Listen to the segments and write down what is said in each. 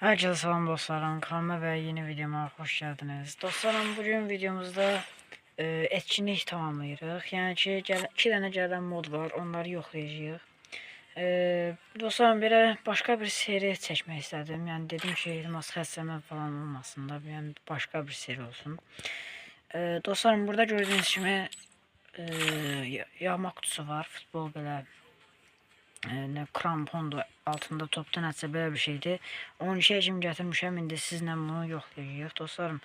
Herkese selam dostlarım. Kanalıma ve yeni videoma hoş geldiniz. Dostlarım, bugün videomuzda etkinlik tamamlayırıq. Yəni ki, 2 dənə gələn mod var. Onları yoxlayacağıq. Dostlarım, belə başqa bir seri çəkmək istədim. Yəni dedim ki, Elmas xəstəmə falan olmasın da, yəni başqa bir seri olsun. Dostlarım, burada gördüyünüz kimi yağma kutusu var. Futbol belə ne krampondu, altında topda nəsə belə bir şeydi. Onun işə kimi gətirmişəm. İndi sizlə bunu yoxlayacağıq dostlarım.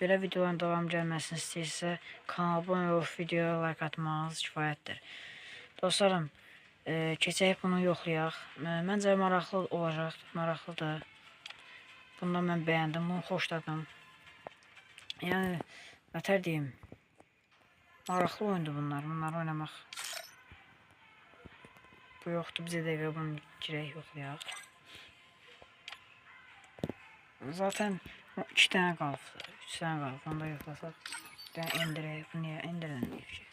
Belə videoların davam gəlməsini istəyirsə kanala abunə olub videoya like atmanız kifayətdir. Dostlarım, keçək bunu yoxlayaq. Məncə maraqlı olacaq, maraqlıdır. Bundan mən bəyəndim, bunu xoşladım. Yəni nətər deyim, maraqlı oyundur bunları oynamaq. Bu yoxdur, bizə dəqiqə bunu girək yoxlayaq. Zaten 2 dənə qalıb, 3 dənə qalıb, onu da yoxlasaq. Bir dənə endirək, bu niyə endirənliyik ki?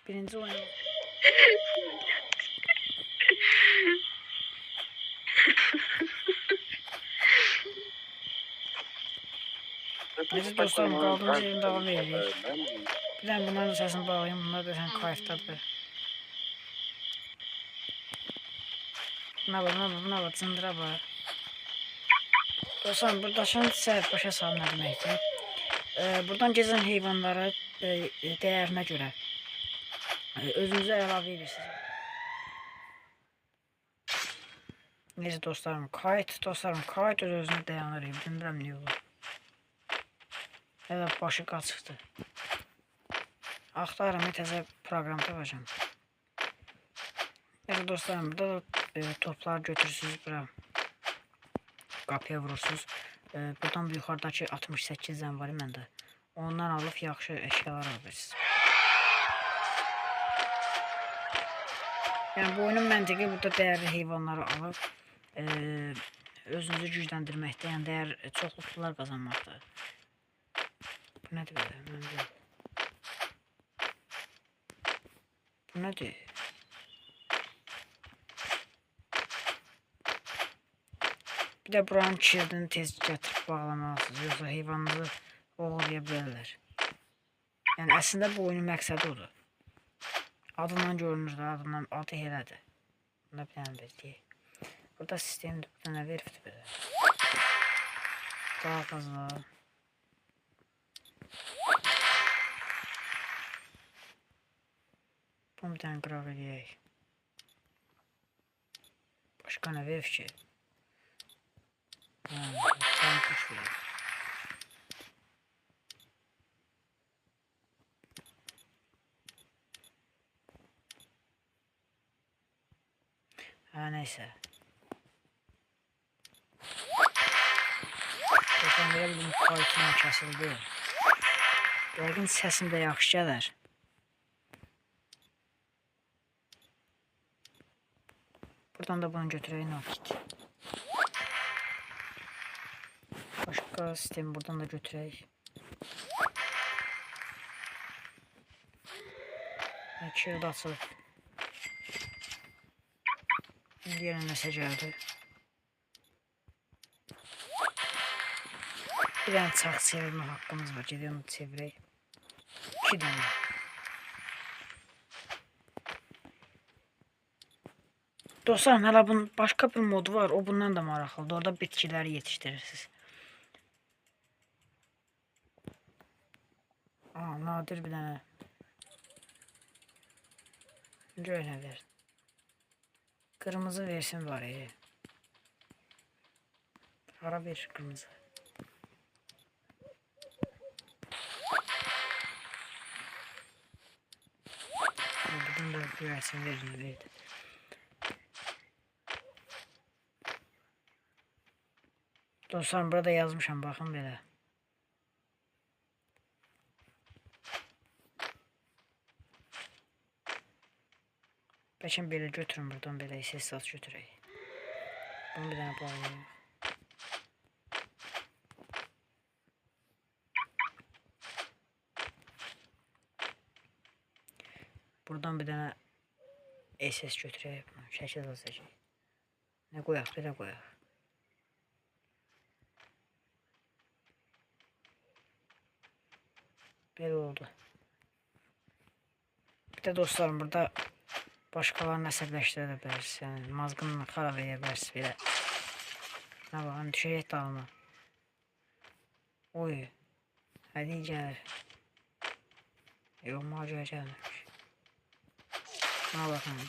Birinci oyun. Neyse dostlarım, qaldığımız yerin davam edirik. Bir dənə bunların səsini bağlayayım, bunlar da sən kayıfdadır. Buna bak, cındıra bak. Dostlarım, buradakını sizə başa salın nə deməkdir. Buradan gezən heyvanlara dəyərinə görə özünüzə əlavə edirsiniz. Neyse dostlarım, kayıt öz-özünə dayanır. Bilmirəm niyə olur. Evet, başı qaçıqdır. Axtarım, təzə proqram tapacağım. Evet dostlarım, burada da toplar götürürsünüz bura. Qapıya vurursunuz. Buradan bu yuxarıdakı 68 zən var məndə. Ondan alıb yaxşı əşyalar alabilirsiniz. Yəni bu oyunun məntiqi burada dəyərli heyvanları alıb özünüzü gücləndirməkdə, yəni dəyər çoxlu pullar qazanmaqda. Bu nədir belə? Bu nədir? Bir də buranın kilidini tez gətirib bağlamalısınız, yoxsa heyvanınızı oğurlaya bilərlər. Yəni əslində bu oyunun məqsədi odur. Adından görünür də, adı elədir. Bunda bir dənə deyək. Burada sistemdir, bir dənə veribdir belə. Daha fazla. Bunu bir dənə qıraq edək. Başqa nə verib ki? Tam kuş verir. Neyse. Bakın belə bir kayıtına kəsildi. Yəqin səsim də yaxşı gələr. Buradan da bunu götürək, nakit. Başqa sistemi buradan da götürək. Kilid açılıb. İndi yenə nəsə gəldi. Bir dənə çax çevirmə haqqımız var. Gedək onu çevirək. 2 dənə. Dostlarım, hələ bunun başqa bir modu var. O bundan da maraqlıdır. Orada bitkiləri yetişdirirsiniz. Nadir bir dənə. Böyle ver. Kırmızı versin bari. Hara ver kırmızı. Buradan da bir versin verdi. Dostlarım, burada yazmışam, bakın belə. Bəlkə belə götürün, buradan belə ses götürək. Bunu bir dənə bağlayayım. Buradan bir dənə SS götürək, şəkil alacaq. Ne koyak, belə koyak. Belə oldu. Bir de dostlarım, burada başkalarını əsəbləşdirə bilərsən. Mazğınla xarab edə bilərsən belə. Nə baxın, düşəcək dalına. Oy. Hadi gəlir. Yox, macəra gəlməmiş. Nə baxın.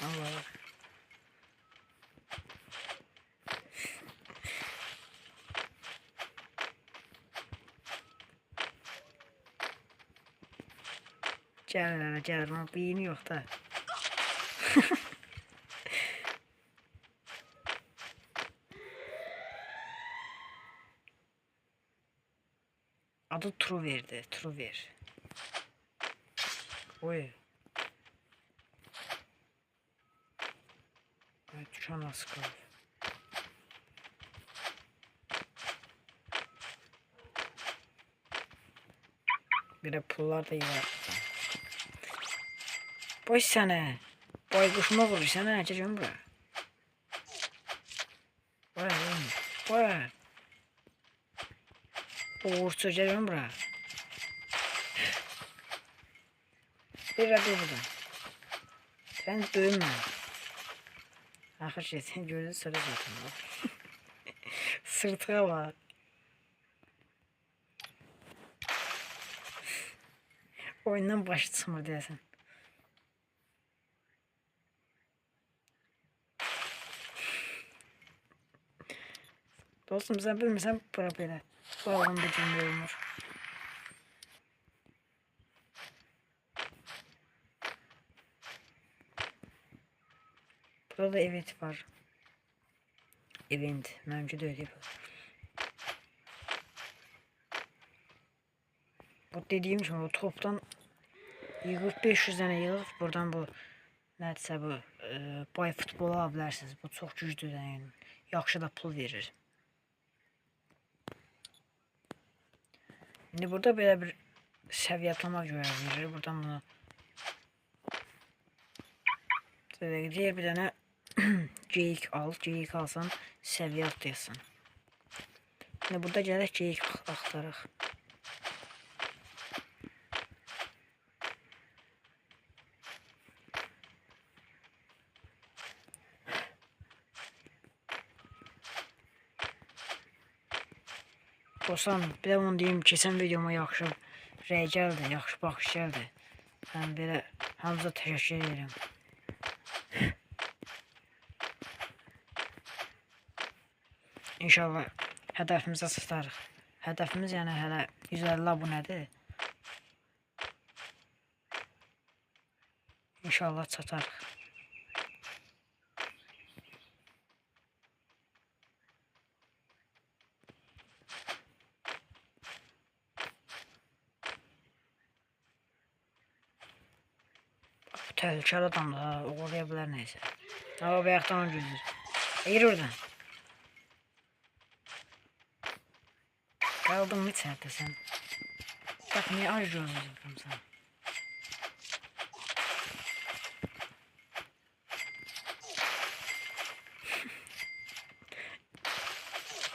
Allah. Gəlir, ama beyni yok da. Adı Truver'di, Truver. Oy. Evet, dükkan nasıl kaldı? Bir de pullar da yer. Boş sana. Boy kuşuma vurur sana. Çocuğum bura. Boy oğlum. Boy. Uğur çocuğum bura. Bir adı burada. Sen dövme. Ahır şey sen gördün sıra zaten. Sırtığa bak. Oyundan başı çıkmır diyorsun. Dostum sen bilmirsən bura belə. Bağlan bir cümle olmur. Burada da event var. Event. Mənimki də öyle. Bu dediğim gibi o toptan yığıb 500 tane yığıb buradan bu nədirsə bu bay futbolu ala bilərsiniz. Bu çox güclüdür yəni. Yaxşı da pul verir. İndi burada belə bir səviyyə atlamaq görə verir. Buradan bunu deyir bir dənə geyik al. Geyik alsan səviyyə atlayasın. İndi burada gələk geyik axtaraq. Dostlarım, bir də onu deyim, keçən videoma yaxşı rəy gəldi, yaxşı baxış gəldi. Mən belə hamınıza təşəkkür edirəm. İnşallah hədəfimizə çatarıq. Hədəfimiz yəni hələ 150 abunədir. İnşallah çatarıq. Təhlükəli adamdır ha, uğurlaya bilər neysə. Hava bayaqdan onu güldür. Eğir oradan. Qaldın mı içərdə sən? Bax, niyə acı olacaqdım sən?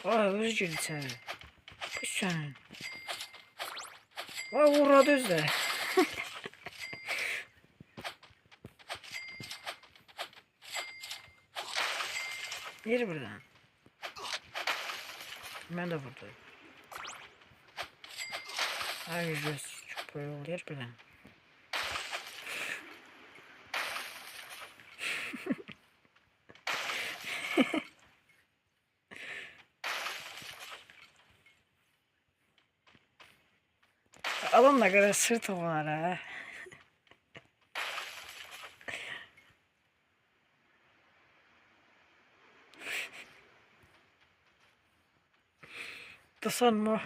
Vay, özü girdi içəri. Püs sənin. Vay, uğradı özü də. Yeri buradan. Ben de buradayım. Ay göz çok böyle oluyor buradan. Adam ne kadar sırt ovalar ha. Da sanma.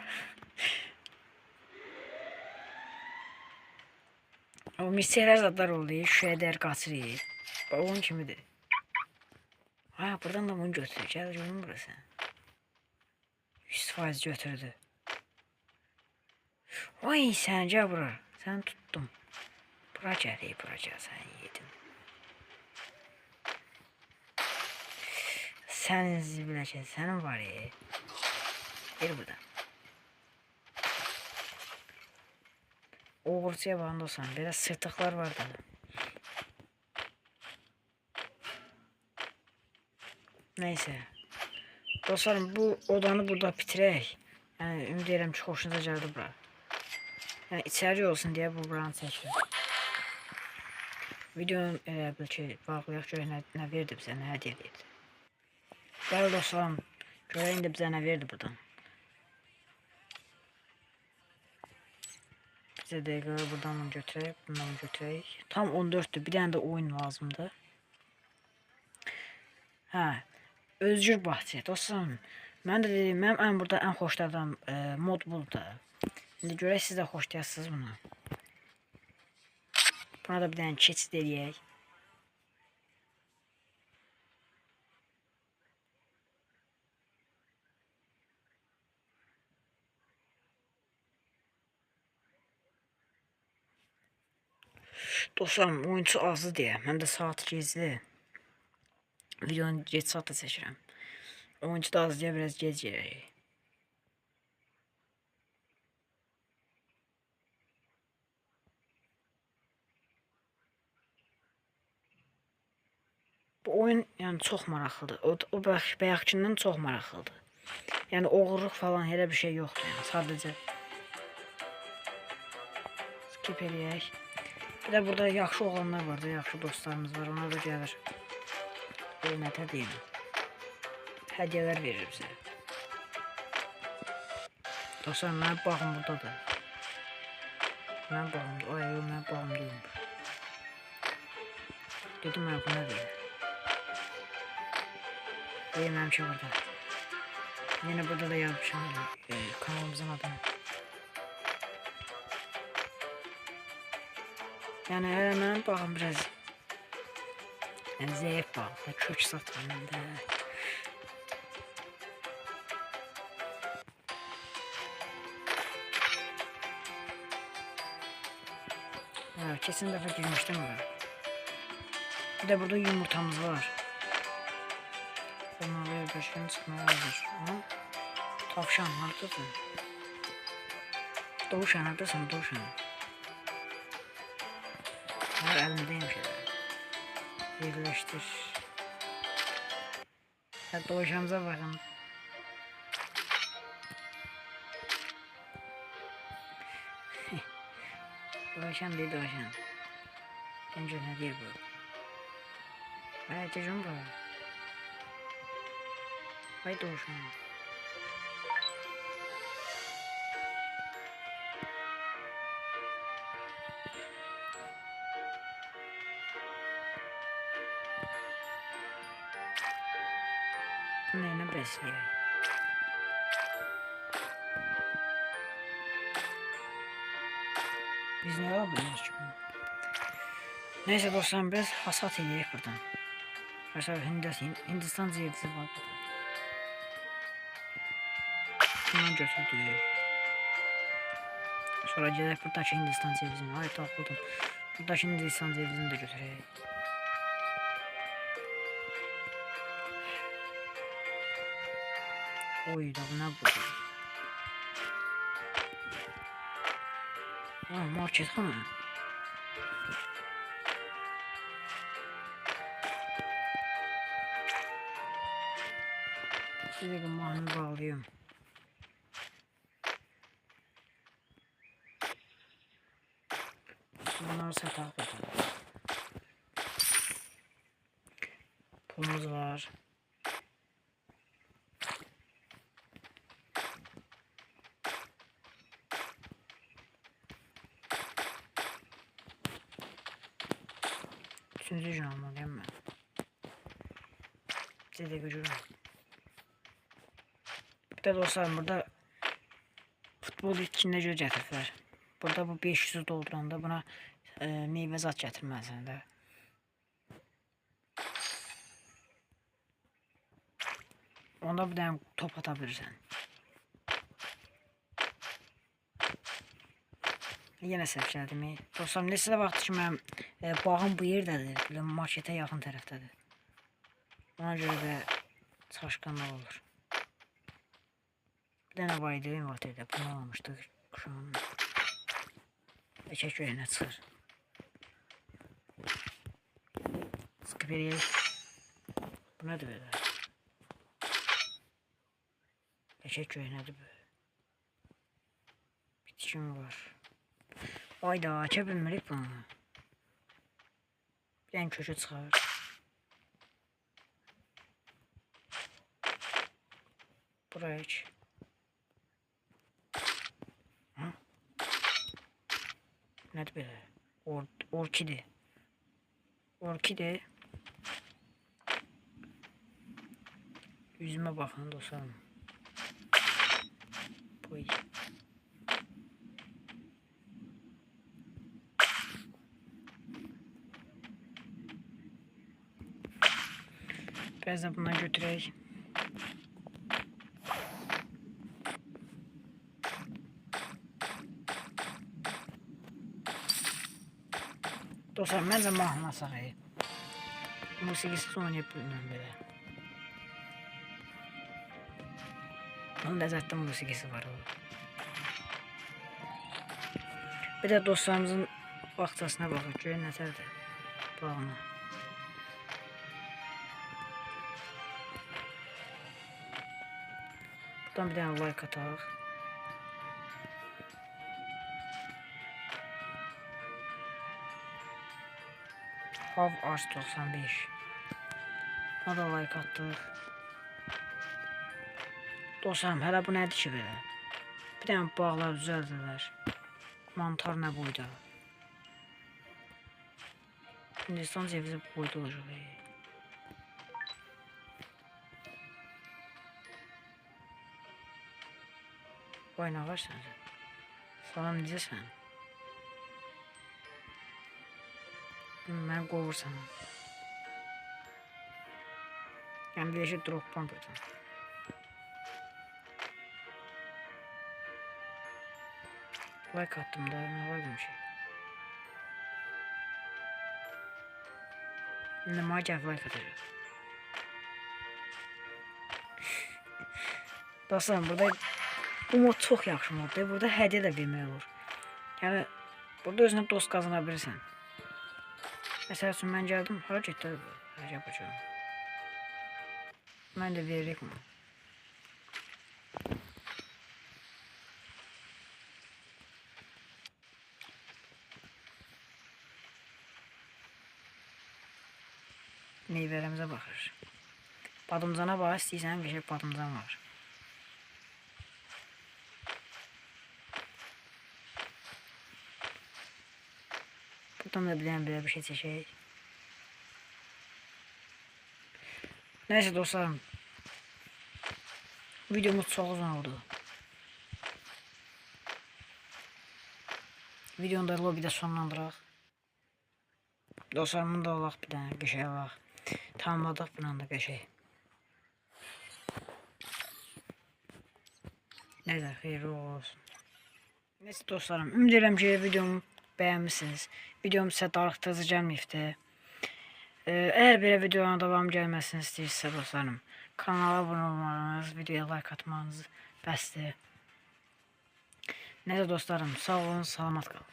O misyeler zadlar oluyor. Şuraya der kaçırıyor. Bak onun kimidir. Ha, buradan da bunu götürüyor. Gel canım burası. 100% götürdü. Oy sen gel bura. Sen tuttum. Bura gel, bura gel, sen yedim. Sen zibileceksin, senin var ya. Gel buradan. Uğurcuya bağında olsan, biraz sırtıklar var da. Neyse. Dostlarım, bu odanı burada bitirək. Yani ümid edirəm ki, xoşunuza gəldi bura. Yəni içəri olsun deyə bu buranı çəkdim. Videonun elə bil ki, bağlayaq görək nə verdi bizə, nə hədiyyə verdi. Bəli dostlarım, görək indi bizə nə verdi buradan. Bizə dəqiqə buradan bunu götürək, bundan bunu götürək. Tam 14'dür, bir dənə də oyun lazımdır. Hə, özgür bahçe dostlarım. Mən də dedim, mənim burada ən xoşladığım mod budur. İndi görək siz də xoşlayasınız bunu. Buna da bir dənə keçid eləyək. Dostlarım, oyuncu azdı deyə, mən də saat gecdi. Videonun gec saatda çəkirəm. Oyuncu da az deyə biraz gec gələk. Bu oyun yəni çox maraqlıdır. O bayaqkindən çox maraqlıdır. Yəni oğurluq falan elə bir şey yoxdur. Yəni sadəcə skip eləyək. Bir də burada yaxşı oğlanlar var da, yaxşı dostlarımız var. Onlar da gəlir. Nətə deyim. Hədiyyələr verir bizə. Dostlar, mənim bağım buradadır. Mənim bağımdır. Ay, yox, mənim bağım deyilmiş. Dedim mən bu nə deyim. Deyiməm ki burada. Yine burada da yazmışım kanalımızın adını. Yani hemen bakın biraz zayıf bağlı, kök satırım da. Evet, kesin defa girmiştim buraya. Bir de burada yumurtamız var. Bunları başını çıkmaya hazır. Tavşan neredesin? Doğuşan neredesin? Doğuşan. Her elimdeyim şeyler. Birleştir. Ya doğuşanıza bakın. Doğuşan değil doğuşan. Bence ne değil bu? Evet çocuğum bu. Vay doğuşan. Neyine besliyor? Biz ne yapabiliriz ki bunu? Neyse dostlarım, biraz hasat edeyim buradan. Mesela Hindistan zeytisi var burada. Bundan götürdük. Sonra gelip buradaki Hindistan zeytisini. Ay takıldım. Buradaki Hindistan zeytisini de götüreyim. Oy da bu ne bu? Aa, market ha. Size bir mahnı bağlayayım. Bunları satak bakalım. Pulumuz var. Üçüncü canlı değil mi? Size de görürüm. Bir de dostlarım, burada futbol içinde göz gətiriblər. Burada bu 500'ü dolduranda buna meyvə zat gətirməlisən də. Onda bir dənə top ata bilirsən. Yenə səhv gəldim. Dostlarım, neçə vaxt ki mənim bağım bu yerdədir. Belə marketə yaxın tərəfdədir. Ona görə də çaşqınlıq olur. Bir dənə var idi, inverterdə. Bunu almışdıq. Kuşağın. Çək görünə çıxır. Sıkı verək. Bu nədir belə? Çək görünədir bu. Bitkim var. Ayda aça bilmirik bunu. Bir dənə kökü çıxar. Buraya iç. Nədir belə? Orkidi. Orkidi. Yüzüme baxın dostlarım. Boy. Biraz da bundan götürək. Dostlar, məncə mahnı asaq. Musiqisiz oynayıb bilmirəm belə. Onun ləzzətli musiqisi var o. Bir də dostlarımızın vaxtasına baxaq. Görün nətərdir bağına. Buradan bir dənə like ataq. Hav Ars 95. Ona da like atdıq. Dostlarım, hələ bu nədir ki belə? Bir dənə bağlar düzəldilər. Mantar nə boyda? Hindistan cevizi boyda olacaq. Vay, nə var sən? Salam, necəsən? Mən qovursan. Yəni bir şey drop buradan. Like attım da, ne var bir şey. Ne macaf like atacağız. Dostlarım, burada bu mod çok yaxşı moddur. Burada hədiyyə də vermək olur. Yəni burada özünə dost qazana bilirsən. Məsəl üçün mən gəldim, hara getdi? Hər yapacağım. Mən də veririk mi? Meyvələrimize baxır. Badımcana bax, istəyirsən bir şey badımcan var. Buradan da bir şey çəkək. Neyse dostlarım. Videomuz çok uzun oldu. Videonu da lobide sonlandıraq. Dostlarımın da olaq bir dənə qəşəy olaq. Tamamladıq bundan da qəşəy. Neyse, xeyirli olsun. Neyse dostlarım, ümid edirəm ki videomu bəyənmişsiniz. Videom sizə darıxdırıcı gəlməyibdir. Eğer belə videoların davam gəlməsini istəyirsə dostlarım, kanala abunə olmanız, videoya like atmanız bəsdir. Neyse dostlarım, sağ olun, salamat qalın.